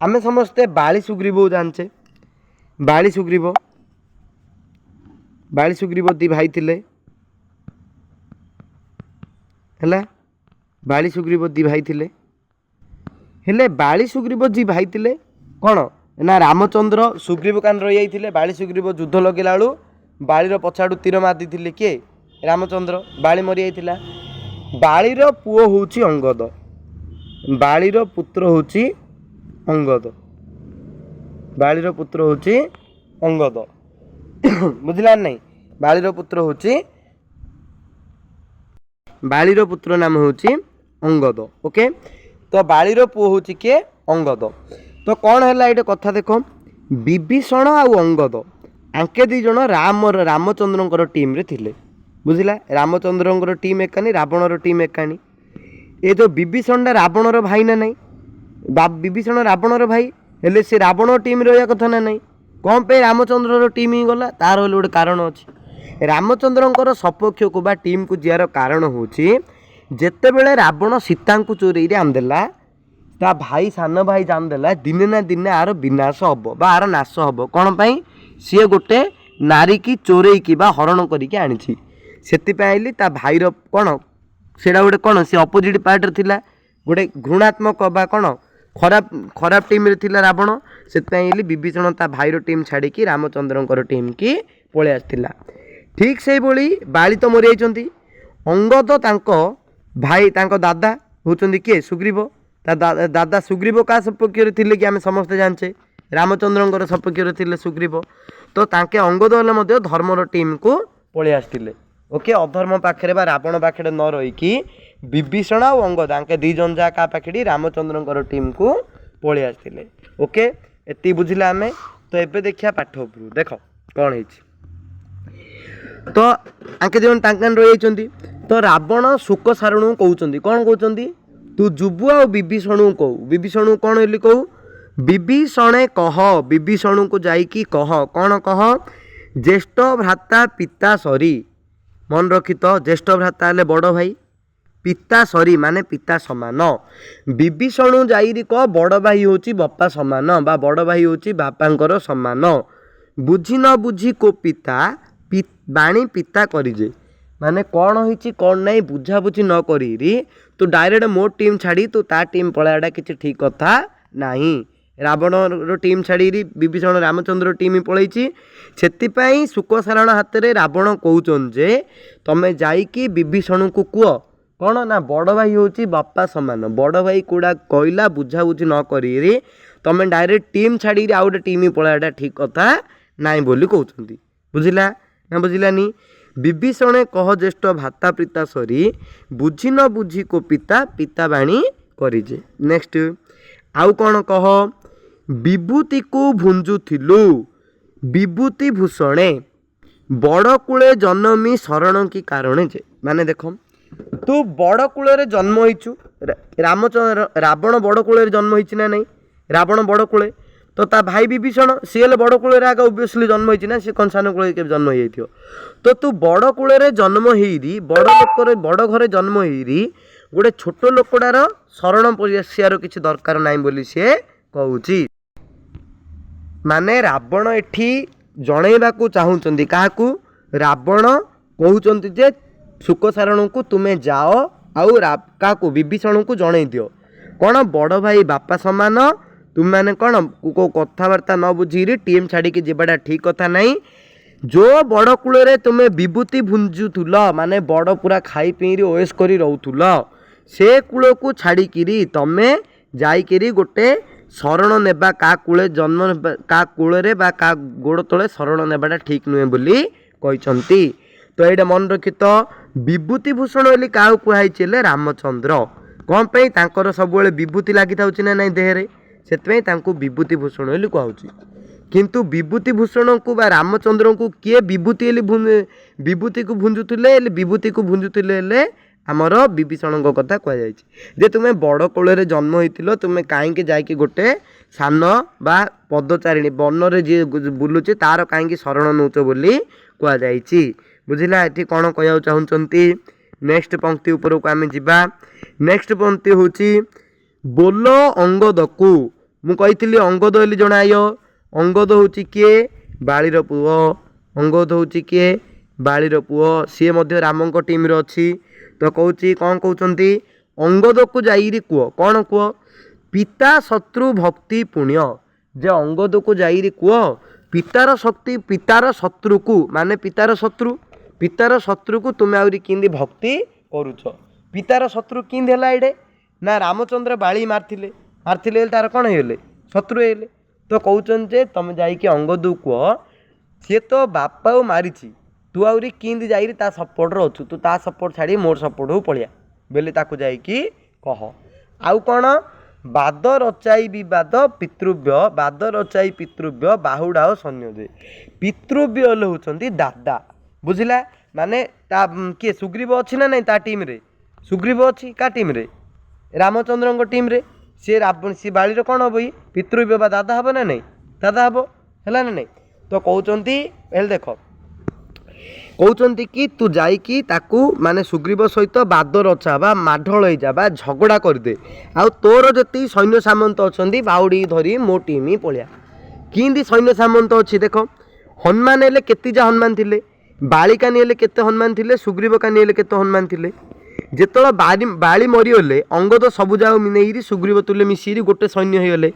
आमे समस्ते बाली सुग्रीव जानचे बाली सुग्रीव दी भाई थिले हैला बाली सुग्रीव दी भाई थिले हेले बाली सुग्रीव जी भाई थिले कौन ना रामचंद्र सुग्रीव कान रही जाइए बाली सुग्रीव युद्ध लगेला बेलू बालीर पछाड़ू तीर मार दी किए रामचंद्र बाली मरी जाइला बालीर पुओ होउची अंगद बालीर पुत्र होउची अंगद बालीर पुत्र होउची अंगद बुझला नहीं बालीर पुत्र होउची बालीर पुत्र नाम होउची अंगद ओके तो बालीर पुओ होउची के अंगद तो कौन है ये कथा देख विभीषण आउ अंगद आंके दी जन रामचंद्र टीम रे थिले बुझला रामचंद्र टीम एकानी रावणर टीम एकानी ये जो विभीषण रावणर भाई ना नहीं विभीषण रावणर भाई हेले से रावण टीम रहा कथा ना नहीं कौन पे रामचंद्र टीम ही गला तार गोटे कारण अच्छी रामचंद्र सपक्ष को बा टीम को जीवार कारण हूँ जिते बड़े रावण सीता को चोरी आनदेला ता भाई सान भाई जानदेला दिने ना दिने आर विनाश हम बा आर नाश हम कौन पाई सी गोटे नारी की चोरे की बा हरण करके आनी से ता भाईर कौन से गोटे कौन सी अपोजिट पार्ट थिला गोटे घृणात्मक बा कौन खराब खराब टीम रे थिला रावण से विभीषण ता भाईर टीम छाड़ी रामचंद्र टीम की पलि आसला ठीक से बोली बाली तो मरी जाइछंती अंगद तांको भाई तांको दादा होचंदी किए सुग्रीव ता दादा सुग्रीव का सपक्ष थिले कि आम समस्ते जानचे रामचंद्र सपक्ष थिले सुग्रीव तो तांके अंगद हेले मध्य धर्मर टीम को पलि आसतिले ओके अधर्म पाखे बा रावण पाखे न रहीकि विभीषण और अंगद आंके दी जन जा का पाखे रामचंद्र टीम को पलि आसतिले ओके एति बुझिला आमे तो एबे देखिया पाठ उपरु देख कौन है तो आंके जन टांकान रही जाइछंती तो रावण शोक सारणु कहउछंती कौन कहउछंती तू जुबु आ विभीषण कहू विभीषण कौन हेली कहू विभीषणे कह विभीषण को जाइकी कह कौन कह ज्येष्ठ भ्राता पिता सरी मन रखी तो ज्येष्ठ भ्राता हेले बड़ भाई पिता सरी माने पिता समान विभीषण जाइरी कह बड़ भाई होची बापा समान बा बड़ भाई होची बापांकर समान बुझी न बुझी को पिता बाणी पिता करिजे माने कौन होइची कौन नहीं बुझा बुझी न करी तू डायरेक्ट मो टीम छाड़ी तू ता टीम पलायाटा किसी ठीक कथा नहीं रावण टीम छाड़ी विभीषण रामचंद्र टीम ही पलैची से शुकसारण हाथ में रावण कहउचन जे तमें जाइकी विभीषण को कुह कौन ना बड़ भाई होची बापा समान बड़ भाई कूड़ा कहला बुझा बुझी न करी तमें डायरेक्ट टीम छाड़ी आउ गोटे टीम ही पलायाटा ठीक कथा नाई बोली कहउचंती बुझिला ना बुझिलानी विभीषणे कह ज्येष्ठ भाता पिता सरी बुझी न बुझी को पिता पिता बाणी करिजे नेक्स्ट आउ कौन कह विभूति को भुंजुथिलु विभूति भूषणे बड़ कूले जन्मी शरण की कारण जे माने देख तू बड़ कूल जन्म होइछु रामचंद्र रावण बड़ कूल जन्म होइछि ना नहीं रावण बड़ कूले तो ता भाई विभीषण सी बड़ कूल आगे ओबियसली जन्म होइछि ना सी कंसान कूल के जन्म हो तो तू बड़ कूल जन्म होइरी बड़ लोक बड़ घरे जन्म होइरी गोटे छोट लोकटार शरण पशियार किसी दरकार नाई बोली सी कहूची माने रावण एठी जणैबाकू चाहूचंदी काहाकू रावण कहउचंती जे शुकसारण को तुमे जाओ आउ काकू विभीषण को जणै दियो कौन बड़ भाई बापा समान तुम मैंने कौन को कथबार्ता न बुझी टीम छाड़ी जीवाटा ठीक कथा नहीं जो बड़ कूल तुम्हें विभूति भुंजुल माने बड़ पूरा खाई पी ओएस कर रोथुल से कूल को छाड़ी तमें जाइकिरी गोटे शरण नेबा का कूले जन्म का कूल बा का गोड़ तले शरण नेबाटा ठीक नुहे बोली कहते तो ये मन रखी तो विभूति भूषण बोली क्या कहुले रामचंद्र कौन पे सब विभूति लगी था ना नहीं देहरे से विभूति भूषण बोली कहूँ किंतु विभूति भूषण को बा रामचंद्र को किए विभूति विभूति को भुंजुले विभूति को भुंजुले आमर विभीषण कथा कहुई तुम्हें बड़ कूल जन्म होती तुम्हें कहीं जाकि गोटे सान बा पदचारिणी वन रे जी बुलूची तार कहीं शरण नौच बोली कहुई बुझिला एठी कौन कह चाहते नेक्स्ट पंक्ति उपरକୁ आम जा नेक्स्ट पंक्ति हूँ बोल अंगद को मु कही अंगद बोली जन आय अंगद हूँ किए बाळीर पुओ अंगद हूँ किए बाळीर पुओ सी राम टीम रे अच्छी तो कौची कौन कहते अंगद को जाइरी कुह कौन कुह पिता शत्रु भक्ति पुण्य जे अंगद को जाइरी कुह पितार शक्ति पितार शत्रु को माने पितार शत्रु को तुम आउरी किंदी भक्ति करुच पितार शत्रु किंदी है एडे ना रामचंद्र बाली मारथिले तार कौन होले शत्रु होले तो कहउचन जे तुम जाइके अंगद कुह सी तो बापा मारी तू आउरी किंदी जाइरी ता सपोर्ट रे अछु तू ता सपोर्ट छाड़ी मोर सपोर्ट हो पलिया बेले ताकू जाइकी कह आउ कौन बाद रचाई विवाद पितृव्य बाद रचाई पितृव्य बाहुडा सैन्य दे पितृव्य होउचंती दादा बुझिला माने ता किए सुग्रीव अच्छी ना नहीं ता टीम रे सुग्रीव अच्छी का टीम रे रामचंद्र टीम रे सी बाड़ी कौन हम पितृव्य बा दादा हम ना नहीं दादा हम है ना नहीं तो कहते देख कहते कि तू जाइकी ताकू माने सुग्रीव सहित बाद रचा बा माढल जा बा झगड़ा करदे आ तोर जति सैन्य सामंत अच्छा बाउडी धरी मो टीम पलिया किंदी सैन्य सामंत अच्छी देख हनुमान हेले केतीजा हनुमान थिले बालिका निले केते हनुमान थिले सुग्रीव का निले केते हनुमान थिले जेतला बाली मरीगले अंगद सबु जाओ नहीं सुग्रीव तुले मिसिरी गोटे सैन्य होगले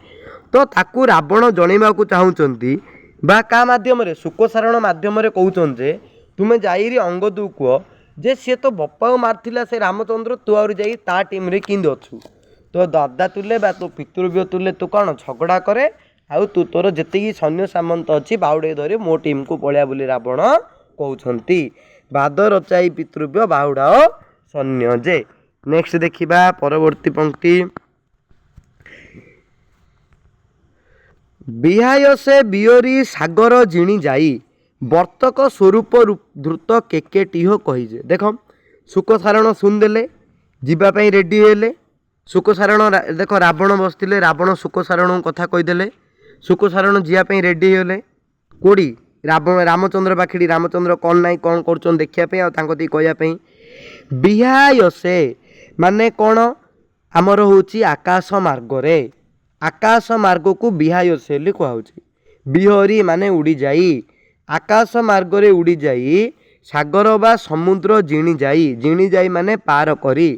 तो ताकू रावण जनइबा को चाहूँगी बा का माध्यम रे सुकोसारण माध्यम रे कहउचन जे तुमे जाइरी अंगद कुह जे सी तो बप्पा मारथिला से रामचंद्र तू आउरी जाई ता टीम रे किंद अच्छु तो दादा तुले बा तो पितृव्य तुले तू कौन झगड़ा करे आउ तू तोर जेतिकी सैन्य सामंत अच्छी बाहुडे धरी मो टीम को पलिया बोली रावण कहउछंती बाद रचाई पितृव्य बाहुडा सैन्य जे नेक्स्ट देखिबा परवर्ती पंक्ति बिहाय से बियोरी सागर जिणी जाई वर्तक स्वरूप द्रुत केकेटिह कहीजे देख सुकोसारण सुनदेले जीवाई रेडी हेले सुकोसारण देख रावण बसते रावण सुकोसारण कथा कहीदेले सुकोसारण जीवाई रेडी हेले कोड़ी रामचंद्र पाखिड़ी रामचंद्र कौन नाई कौन कर देखिया कहवाई बिहाय से माने कौन आमर हूँ आकाश मार्गरे आकाश मार्ग को बिहाय से कहुच्छी बिहरी माने उड़ी जाई आकाश मार्गरे उड़ी जाई सागर बा समुद्र जिणी जाई माने पार करी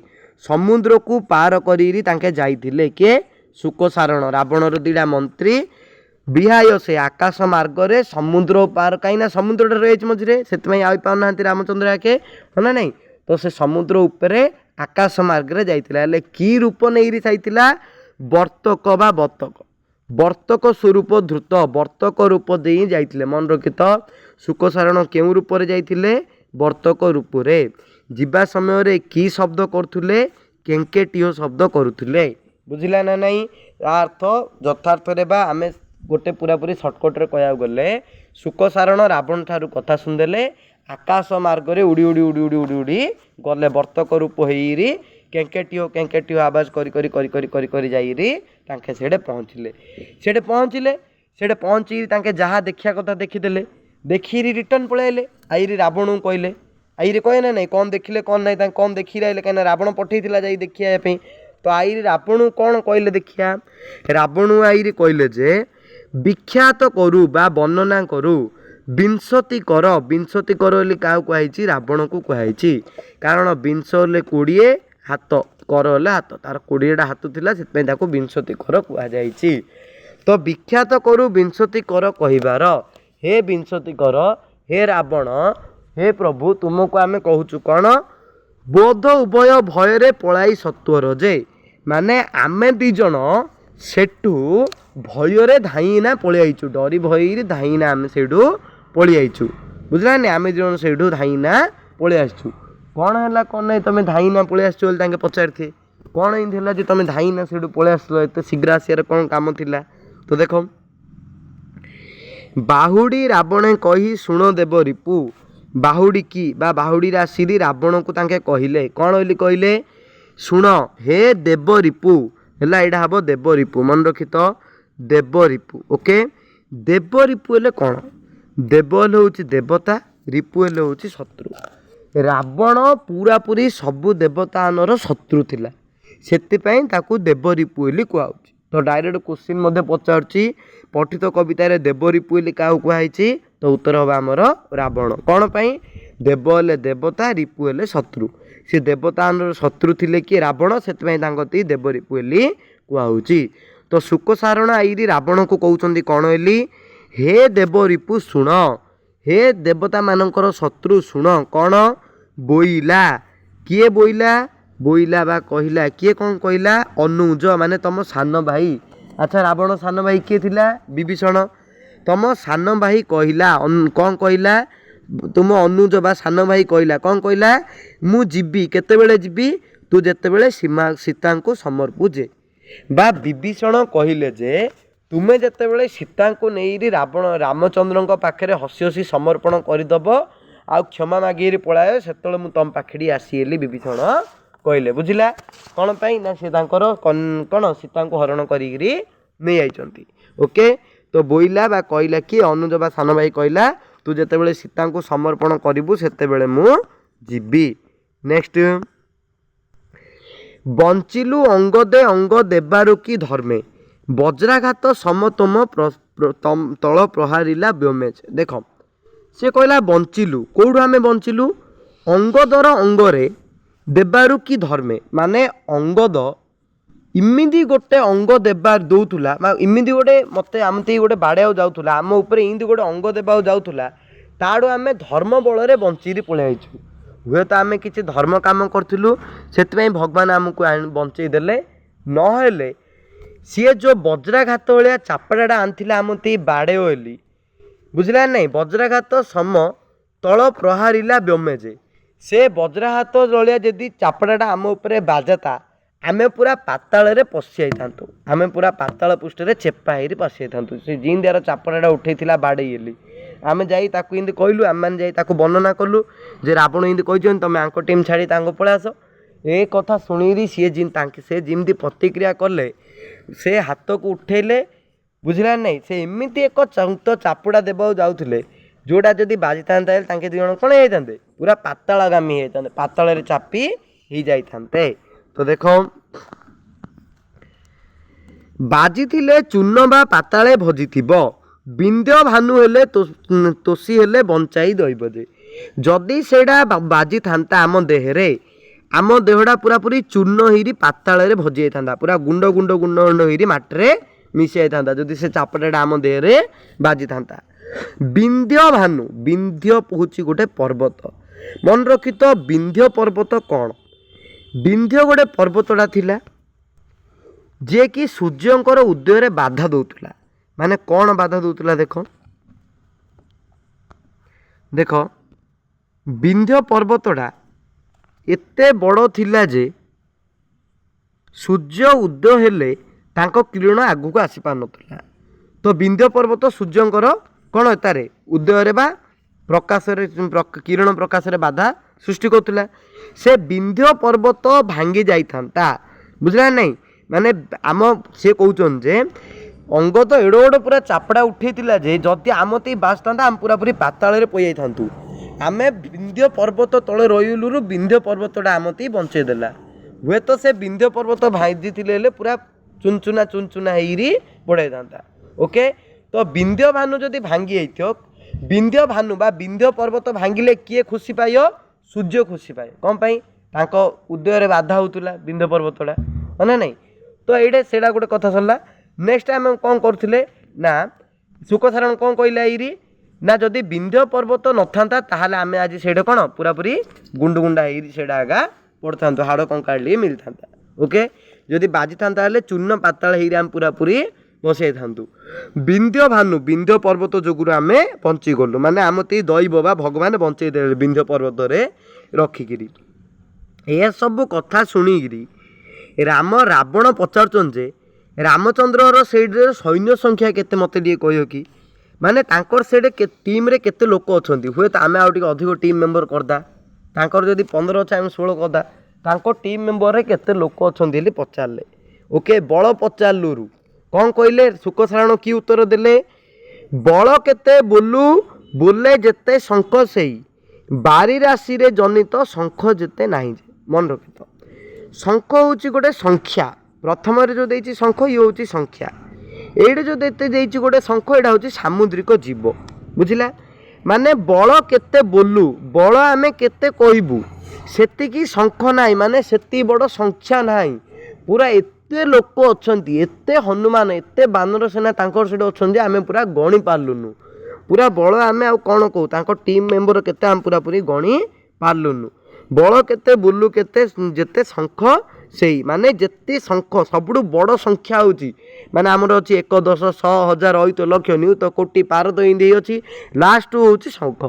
समुद्र को पार करी तांके जाइथिले के सुकोसारण रावणर दीड़ा मंत्री बिहाय से आकाश मार्गरे समुद्र पार कहीं समुद्र रही मझे से आई पाना रामचंद्र आके है नहीं तो से समुद्र उपरे आकाश मार्गरे जाइथिला कि रूप नहीं जाइथिला वर्तक बा वर्तक स्वरूप धृत वर्तक रूप दे जाइथिले मन रखि तो सुकोसारण केउ रूप रे जाइथिले वर्तक रूप रे जिबा समय रे की शब्द करथुले केंकेटियो शब्द करुथुले बुझिला ना नहीं अर्थ यथार्थ रे बा आमे गोटे पूरा पूरी सर्टकट रे कहया गले सुकोसारण रावण ठारू कथा सुनदेले आकाश मार्ग रे उड़ी उड़ी उड़ी उड़ी उड़ी उड़ी गले वर्तक रूप होइरी केंकेटियो आवाज करी करी करी करी करी करी जाइरी तांके सेडे पहुँचले पहुँची तांके जहाँ देखिया कथा देखीदेले देखिरी रिटर्न पळाइले आईरी रावण को कहले आईरी कहे ना नहीं कौन देखिले कौन नहीं कौन देखी रहे कहीं रावण पठेइथिला जाई देखिया तो आईरी रावण कौन कहले देखिया रावण आईरी कहले जे विख्यात करू बा वर्णना करू विंशति कर बोली क्या कहुई रावण को कहुई कारण विंश हेले 20 हाथ कर हेले हाथ तार 20टा हाथ थिला सेतपई ताको विंशति कर कहुई तो विख्यात करू विंशति कर कहिबार हे विंशति कर हे रावण हे प्रभु तुमको आमे कहूचु कौन बोध उभय भୟରେ पलाई सत्वर जे माने आमे दी जण सेठू भୟରେ धाईना पळि आइचु डरी भयरी धाईना आमे सेठू पळि आइचु बुझला ने आमे जण सेठू धाईना पळि आइचु कौन है कौन नहीं तुम धाईना पळि आइचु बोली तांके पचारथे कौन हिला जे तुम धाईना सेठू पळि आसलो एते शीघ्र आसियार कौन काम थिला तो देखो बाहुडी रावणे कही शुण देव रिपु बाहुडी की बा बाहुडी राशि रावण को तांके कहिले कौन बोली कहले शुण हे देव रिपु है यहाँ हम देव रिपु मन रखी तो देव रिपु ओके देव रिपु हेले कौन देव हूँ देवता ରିପୁ ହେଲେ ହେଉଛି ଶତ୍ରୁ। ରାବଣ ପୁରାପୁରି ସବୁ ଦେବତାମାନଙ୍କର ଶତ୍ରୁ ଥିଲା, ସେଥିପାଇଁ ତାକୁ ଦେବ ରିପୁ ବୋଲି କୁହାହେଉଛି। ତ ଡାଇରେକ୍ଟ କ୍ୱେଶ୍ଚିନ୍ ମଧ୍ୟ ପଚାରୁଛି ପଠିତ କବିତାରେ ଦେବ ରିପୁ ବୋଲି କାହାକୁ କୁହାହେଇଛି? ତ ଉତ୍ତର ହେବ ଆମର ରାବଣ। କ'ଣ ପାଇଁ? ଦେବ ହେଲେ ଦେବତା, ରିପୁ ହେଲେ ଶତ୍ରୁ। ସେ ଦେବତାମାନଙ୍କର ଶତ୍ରୁ ଥିଲେ କିଏ? ରାବଣ। ସେଥିପାଇଁ ତାଙ୍କ କତିକି ଦେବ ରିପୁ ବୋଲି କୁହାହେଉଛି। ତ ଶୁକ ସାରଣ ଆଇରି ରାବଣକୁ କହୁଛନ୍ତି କ'ଣ ବୋଲି? ହେ ଦେବ ରିପୁ ଶୁଣ, ହେ ଦେବତାମାନଙ୍କର ଶତ୍ରୁ ଶୁଣ। କ'ଣ? ବୋଇଲା। କିଏ ବୋଇଲା? ବୋଇଲା ବା କହିଲା। କିଏ କ'ଣ କହିଲା? ଅନୁଜ ମାନେ ତମ ସାନ ଭାଇ। ଆଚ୍ଛା, ରାବଣ ସାନ ଭାଇ କିଏ ଥିଲା? ବିଭୀଷଣ। ତମ ସାନ ଭାଇ କହିଲା। କ'ଣ କହିଲା? ତୁମ ଅନୁଜ ବା ସାନ ଭାଇ କହିଲା। କ'ଣ କହିଲା? ମୁଁ ଯିବି। କେତେବେଳେ ଯିବି? ତୁ ଯେତେବେଳେ ସୀତାଙ୍କୁ ସମର୍ପୁ ଯେ। ବା ବିଭୀଷଣ କହିଲେ ଯେ ତୁମେ ଯେତେବେଳେ ସୀତାଙ୍କୁ ନେଇ ରାମଚନ୍ଦ୍ରଙ୍କ ପାଖରେ ହସି ହସି ସମର୍ପଣ କରିଦେବ ଆଉ କ୍ଷମା ମାଗିକିରି ପଳାଏ, ସେତେବେଳେ ମୁଁ ତମ ପାଖରେ ଆସିଗଲି ବିଭୀଷଣ କହିଲେ। ବୁଝିଲା? କ'ଣ ପାଇଁ? ନା ସେ ତାଙ୍କର କ'ଣ ସୀତାଙ୍କୁ ହରଣ କରିକିରି ନେଇ ଯାଇଛନ୍ତି। ଓକେ। ତ ବୋଇଲା ବା କହିଲା କିଏ? ଅନୁଜ ବା ସାନ ଭାଇ କହିଲା ତୁ ଯେତେବେଳେ ସୀତାଙ୍କୁ ସମର୍ପଣ କରିବୁ ସେତେବେଳେ ମୁଁ ଯିବି। ନେକ୍ସଟ, ବଞ୍ଚିଲୁ ଅଙ୍ଗ ଦେ ଅଙ୍ଗ ଦେବାରୁ କି ଧର୍ମେ, ବଜ୍ରାଘାତ ସମତମ ତଳ ପ୍ରହାରିଲା ବ୍ୟୋମେଜ। ଦେଖ, ସେ କହିଲା ବଞ୍ଚିଲୁ। କେଉଁଠୁ ଆମେ ବଞ୍ଚିଲୁ? ଅଙ୍ଗଦର ଅଙ୍ଗରେ ଦେବାରୁ କି ଧର୍ମେ, ମାନେ ଅଙ୍ଗଦ ଇମିତି ଗୋଟେ ଅଙ୍ଗ ଦେଉଥିଲା ବା ଇମିତି ଗୋଟେ ଆମତି ଗୋଟେ ବାଡ଼େବାକୁ ଯାଉଥିଲା, ଆମ ଉପରେ ଇମିତି ଗୋଟେ ଅଙ୍ଗ ଦେବାକୁ ଯାଉଥିଲା, ତାଠୁ ଆମେ ଧର୍ମ ବଳରେ ବଞ୍ଚିକି ପଳେଇ ଆସିଛୁ। ହୁଏତ ଆମେ କିଛି ଧର୍ମ କାମ କରିଥିଲୁ, ସେଥିପାଇଁ ଭଗବାନ ଆମକୁ ବଞ୍ଚେଇ ଦେଲେ। ନହେଲେ ସିଏ ଯେଉଁ ବଜ୍ରାଘାତ ଭଳିଆ ଚାପଡ଼ାଟା ଆଣିଥିଲା ଆମତି ବାଡ଼େଇ ବୋଲି, ବୁଝିଲା ନାହିଁ? ବଜ୍ରାଘାତ ସମ ତଳ ପ୍ରହାରିଲା ବ୍ୟୋମେଜେ। ସେ ବଜ୍ରାଘାତ ଭଳିଆ ଯଦି ଚାପଡ଼ାଟା ଆମ ଉପରେ ବାଜତା, ଆମେ ପୁରା ପାତାଳରେ ପଶି ଯାଇଥାନ୍ତୁ। ଆମେ ପୁରା ପାତାଳ ପୃଷ୍ଠରେ ଚେପା ହେଇକି ପଶି ଯାଇଥାନ୍ତୁ। ସେ ଜିନ୍ଦିଆର ଚାପଡ଼ାଟା ଉଠେଇଥିଲା ବାଡ଼େଇ ବୋଲି, ଆମେ ଯାଇ ତାକୁ ଏମିତି କହିଲୁ, ଆମେମାନେ ଯାଇ ତାକୁ ବର୍ଣ୍ଣନା କଲୁ ଯେ ରାବଣ ଏମିତି କହିଛନ୍ତି, ତୁମେ ଆଙ୍କ ଟିମ୍ ଛାଡ଼ି ତାଙ୍କୁ ପଳେଇ ଆସ। ଏ କଥା ଶୁଣିକିରି ସେ ଯେମିତି ପ୍ରତିକ୍ରିୟା କଲେ, ସେ ହାତକୁ ଉଠେଇଲେ। ବୁଝିଲା ନାହିଁ? ସେ ଏମିତି ଏକ ଚାପୁଡ଼ା ଦେବାକୁ ଯାଉଥିଲେ, ଯେଉଁଟା ଯଦି ବାଜିଥାନ୍ତା ହେଲେ ତାଙ୍କେ ଦୁଇ ଜଣ କ'ଣ ହେଇଯାଇଥାନ୍ତେ? ପୁରା ପାତାଳଗାମୀ ହେଇଯାଇଥାନ୍ତେ, ପାତାଳରେ ଚାପି ହେଇଯାଇଥାନ୍ତେ। ତ ଦେଖ, ବାଜିଥିଲେ ଚୂନ ବା ପାତାଳେ ଭଜିଥିବ, ବିନ୍ଧ୍ୟ ଭାନୁ ହେଲେ ତୋଷୀ ହେଲେ ବଞ୍ଚାଇ ଦଇବ ଯେ। ଯଦି ସେଇଟା ବାଜିଥାନ୍ତା ଆମ ଦେହରେ, ଆମ ଦେହଟା ପୁରାପୁରି ଚୂର୍ଣ୍ଣ ହେଇରି ପାତାଳରେ ଭଜି ଯାଇଥାନ୍ତା, ପୁରା ଗୁଣ୍ଡ ଗୁଣ୍ଡ ଗୁଣ୍ଡ ଗୁଣ୍ଡ ହେଇରି ମାଟିରେ ମିଶି ଯାଇଥାନ୍ତା ଯଦି ସେ ଚାପଟାଟା ଆମ ଦେହରେ ବାଜିଥାନ୍ତା। ବିନ୍ଧ୍ୟ ଭାନୁ, ବିନ୍ଧ୍ୟ ହେଉଛି ଗୋଟେ ପର୍ବତ। ମନେ ରଖିତ, ବିନ୍ଧ୍ୟ ପର୍ବତ କ'ଣ? ବିନ୍ଧ୍ୟ ଗୋଟେ ପର୍ବତଟା ଥିଲା ଯିଏକି ସୂର୍ଯ୍ୟଙ୍କର ଉଦୟରେ ବାଧା ଦେଉଥିଲା। ମାନେ କ'ଣ ବାଧା ଦେଉଥିଲା? ଦେଖ, ବିନ୍ଧ୍ୟ ପର୍ବତଟା ଏତେ ବଡ଼ ଥିଲା ଯେ ସୂର୍ଯ୍ୟ ଉଦୟ ହେଲେ ତାଙ୍କ କିରଣ ଆଗକୁ ଆସିପାରୁନଥିଲା। ତ ବିନ୍ଧ୍ୟ ପର୍ବତ ସୂର୍ଯ୍ୟଙ୍କର କ'ଣ ତାରେ ଉଦୟରେ ବା ପ୍ରକାଶରେ କିରଣ ପ୍ରକାଶରେ ବାଧା ସୃଷ୍ଟି କରୁଥିଲା। ସେ ବିନ୍ଧ୍ୟ ପର୍ବତ ଭାଙ୍ଗି ଯାଇଥାନ୍ତା। ବୁଝିଲା ନାହିଁ? ମାନେ ସେ କହୁଛନ୍ତି ଯେ ଅଙ୍ଗ ତ ଏଡ଼େ ବଡ଼ ପୁରା ଚାପଡ଼ା ଉଠେଇଥିଲା ଯେ ଯଦି ଆମତି ବାସିଥାନ୍ତା ଆମେ ପୁରାପୁରି ପାତାଳରେ ପଳେଇ ଯାଇଥାନ୍ତୁ। ଆମେ ବିନ୍ଧ୍ୟ ପର୍ବତ ତଳେ ରହିଲୁରୁ ବିନ୍ଧ୍ୟ ପର୍ବତଟା ଆମତି ବଞ୍ଚେଇ ଦେଲା। ହୁଏତ ସେ ବିନ୍ଧ୍ୟ ପର୍ବତ ଭାଙ୍ଗିଥିଲେ ହେଲେ ପୁରା ଚୁନଚୁନା ହେଇରି ପଡ଼େଇଥାନ୍ତା। ଓକେ। ତ ବିନ୍ଧ୍ୟ ଭାନୁ ଯଦି ଭାଙ୍ଗି ଯାଇଥିବ, ବିନ୍ଧ୍ୟ ଭାନୁ ବା ବିନ୍ଧ୍ୟ ପର୍ବତ ଭାଙ୍ଗିଲେ କିଏ ଖୁସି ପାଇବ? ସୂର୍ଯ୍ୟ ଖୁସି ପାଏ। କ'ଣ ପାଇଁ? ତାଙ୍କ ଉଦୟରେ ବାଧା ହେଉଥିଲା ବିନ୍ଧ୍ୟ ପର୍ବତଟା, ନା ନାହିଁ? ତ ସେଇଟା ଗୋଟେ କଥା ସରିଲା। ନେକ୍ସଟ ଆମେ କ'ଣ କରୁଥିଲେ ନା, ଶୁକସାରଣ କ'ଣ କହିଲା ଏଇରି ନା, ଯଦି ବିନ୍ଧ୍ୟ ପର୍ବତ ନଥାନ୍ତା ତାହେଲେ ଆମେ ଆଜି ସେଇଟା କ'ଣ ପୁରାପୁରି ଗୁଣ୍ଡା ହେଇରି ସେଇଟା ଆଗା ପଡ଼ିଥାନ୍ତୁ, ହାଡ଼ କଙ୍କାଳି ମିଳିଥାନ୍ତା। ଓକେ। ଯଦି ବାଜିଥାନ୍ତା ହେଲେ ଚୂର୍ଣ୍ଣ ପାତାଳ ହେଇରି ଆମେ ପୁରାପୁରି ବସେଇଥାନ୍ତୁ। ବିନ୍ଧ୍ୟ ଭାନୁ, ବିନ୍ଧ୍ୟ ପର୍ବତ ଯୋଗୁରୁ ଆମେ ବଞ୍ଚିଗଲୁ, ମାନେ ଆମତି ଦୈବ ବା ଭଗବାନ ବଞ୍ଚେଇ ଦେଲେ ବିନ୍ଧ୍ୟ ପର୍ବତରେ ରଖିକିରି। ଏସବୁ କଥା ଶୁଣିକିରି ରାବଣ ପଚାରୁଛନ୍ତି ଯେ ରାମଚନ୍ଦ୍ରର ସେଇଠିରେ ସୈନ୍ୟ ସଂଖ୍ୟା କେତେ ମୋତେ ଟିକେ କହିବ କି? ମାନେ ତାଙ୍କର ସେଇଠି ଟିମ୍ରେ କେତେ ଲୋକ ଅଛନ୍ତି? ହୁଏତ ଆମେ ଆଉ ଟିକେ ଅଧିକ ଟିମ୍ ମେମ୍ବର କରିଦା, ତାଙ୍କର ଯଦି 15 ଅଛି ଆମେ 16 କରିଦା। ତାଙ୍କ ଟିମ୍ ମେମ୍ବରରେ କେତେ ଲୋକ ଅଛନ୍ତି ବୋଲି ପଚାରିଲେ। ଓକେ। ବଳ ପଚାରିଲୁରୁ କ'ଣ କହିଲେ? ଶୁକସାରଣ କି ଉତ୍ତର ଦେଲେ? ବଳ କେତେ ବୋଲୁ बोले जेते शंख सेई बारी राशि रे जनित शंख जेते नाही मन रखि तो शंख होची गोटे संख्या प्रथम जो देइछि शंख ये होची संख्या एडे जो देते देइछि गोटे शंख एडा होची सामुद्रिक जीव बुझिला माने बल केते बोलू बल आमे केते कहबू सेतिकी शंख नाही माने सेति बड़ संख्या नाही पूरा एते लोक अछंती एते हनुमान एते बानर सेना तांकर सेठ अछंती आमे पूरा गणी पारलुनु पूरा बल आमे आ कोन कहू तांको टीम मेंबर केते आम पूरा पूरी गणी पारलुनु बल केते बुलू केते जेते शंख सेई माने जेते शंख सबुठु बड़ संख्या होची माने हमर अछि 1 10 100 1000 अयुत लक्ष नियुत कोटि पार तो इंदी अछि लास्ट होची शंख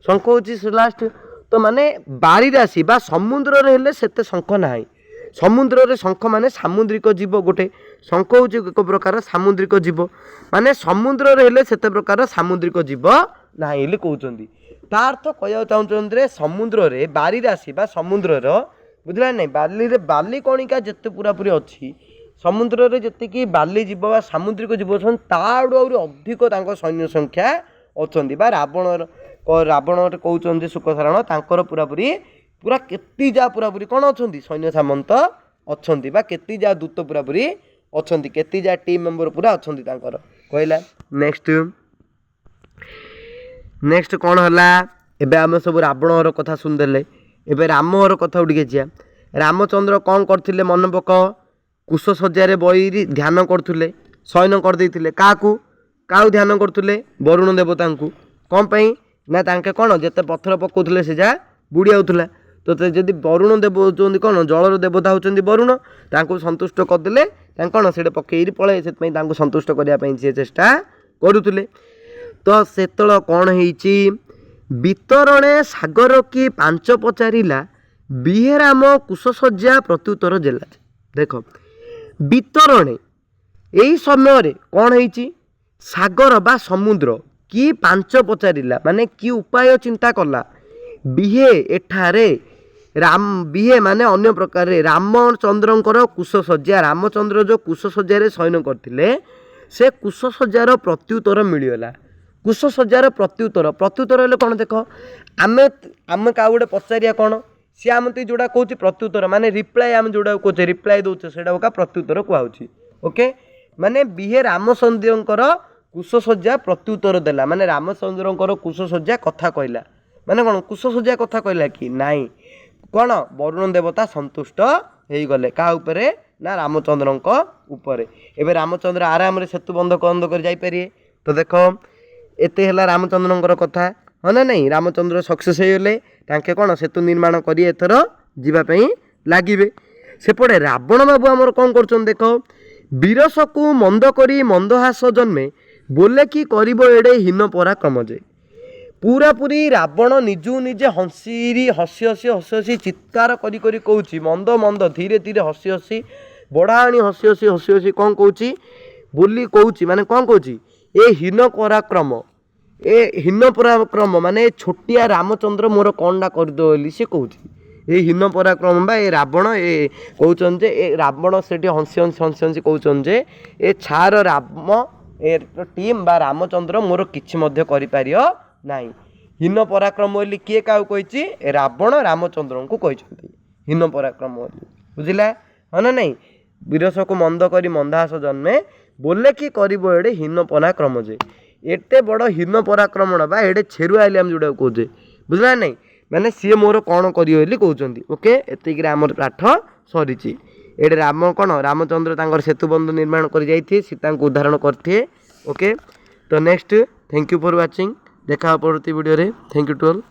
शंख होची लास्ट तो माने बारी राशि बा समुद्र रे हेले सेते शंख नाही समुद्र रे शंख माने सामुद्रिक जीव गोटे शंख होची एक प्रकार सामुद्रिक जीव माने समुद्र रे हेले सेते प्रकार सामुद्रिक जीव नाही ले कहउचंदी तार तो कहया चाहउचंदी रे समुद्र रे बारी राशि बा समुद्र रो बुझला नहीं बाली रे बाली कणिका जेते पूरा पूरी अछि समुद्र रे जेते की बाली जीव बा सामुद्रिक जीव छन ताडू और अधिक तांको सैन्य संख्या अछंदी बा रावण रे कहउचंदी सुकसारण तांकर पूरा पूरा केती जा पूरा पूरी कोन अछंदी सैन्य सामंत अछंदी बा केती जा दूत पूरा पूरी अछंदी केती जा टीम मेंबर पूरा अछंदी तांकर कहला नेक्स्ट कौन हला एबे आम सब रावण कथा सुन देले एबे राम कथा उठिके जिया रामचंद्र कौन करथिले मन पक कुश सज्जा बई ध्यान करथुले शयन कर देइथिले काकू काउ ध्यान करथुले वरुण देवता को कौन पई ना तांके कौन जेते पत्थर पकाउथिले से जा बुड़ी आउथला तो जदि वरुण देव होचंदी कौन जलर देवता होचंदी वरुण तांको संतुष्ट करदेले तां कौन सेटे पकेई पळे से पई तांको संतुष्ट करिया पई से चेष्टा करूथुले तो सेतळ कौन हेइची वितरणे सागर की 5 पचारिला बिहेराम कुशसज्जा प्रत्युत्तर देला देख वितरणे यही समय कौन हेइची सागर बा समुद्र कि 5 पचारिला माने कि उपाय चिंता कला बिहे एठारे राम बिहे माने अन्य प्रकार रामचंद्रंकर कुशसज्जा रामचंद्र जो कुशसज्जा शयन करथिले से कुशसज्जार प्रत्युत्तर मिलगला कुशसज्जार प्रत्युत्तर हेले कौन देख आमे आमे का गोटे पचारिया कौन सी आम तो जोड़ा कौच प्रत्युत्तर माने रिप्लाय आम जोड़ा कौचे रिप्लाय दौचे सेटा का प्रत्युत्तर कहउची ओके माने बिहे रामचंद्रंकर कुशसज्जा प्रत्युत्तर देला माने रामचंद्रंकर कुशसज्जा कथा कहला माने कौन कुशसज्जा कथा कहला कि नाई कौन वरुण देवता संतुष्ट हो गले क्या उपरे ना रामचंद्रंक उपरे एबे रामचंद्र आराम रे सेतु बंध कर जाई परिए तो देख एते हला रामचंद्रंकर कथा हाँ ना नहीं रामचंद्र सक्सेस हो गले तांके कौन सेतु निर्माण करी एथर जीवा पई लागिबे सेपटे रावण बाबू आमर कौन करछन देख बीरस को मंद करी मंदहास जन्मे बोले कि करिबो एडे हीन पराक्रम जे पूरा पूरी रावण निजु निजे हसी हसी चित्कार करी करी कहूची मंद मंद धीरे धीरे हसी हसी बढ़ाणी हसी हसी हसी हसी कौन कहूची बोली कहूची माने कौन कहूची ए हीन पराक्रम माने छोटिया रामचंद्र मोर कौनटा करदो बोली से कहूची ए हीन पराक्रम बा ए रावण ए कहउचन जे ए रावण सेठी हंसी हंसी हंसी हंसी कहउचन जे ए छार राम ए टीम बा रामचंद्र मोर किछि मध्य करि पारियो नाही हीन पराक्रम बोली किए क्या कही रावण रामचंद्र को कहते हीन पराक्रम बोली बुझला हाँ ना नहीं बीरस को मंद करी मंदहास जन्मे बोले कि करिबो एडे हीन पराक्रम जे एते बड़ हीन पराक्रमण बा एडे छेरु आइले हम जोड़ा कहे बुझला नहीं माने सी मोर कौन करियो बोली कहउचंदी ओके एतिक आमर पाठ सरीची एडे राम कौन रामचंद्र तांकर सेतुबंध निर्माण कर जाइए सीता को उदाहरण करथे ओके तो next thank you for watching देखा परवर्ती वीडियो रे थैंक यू टू ऑल।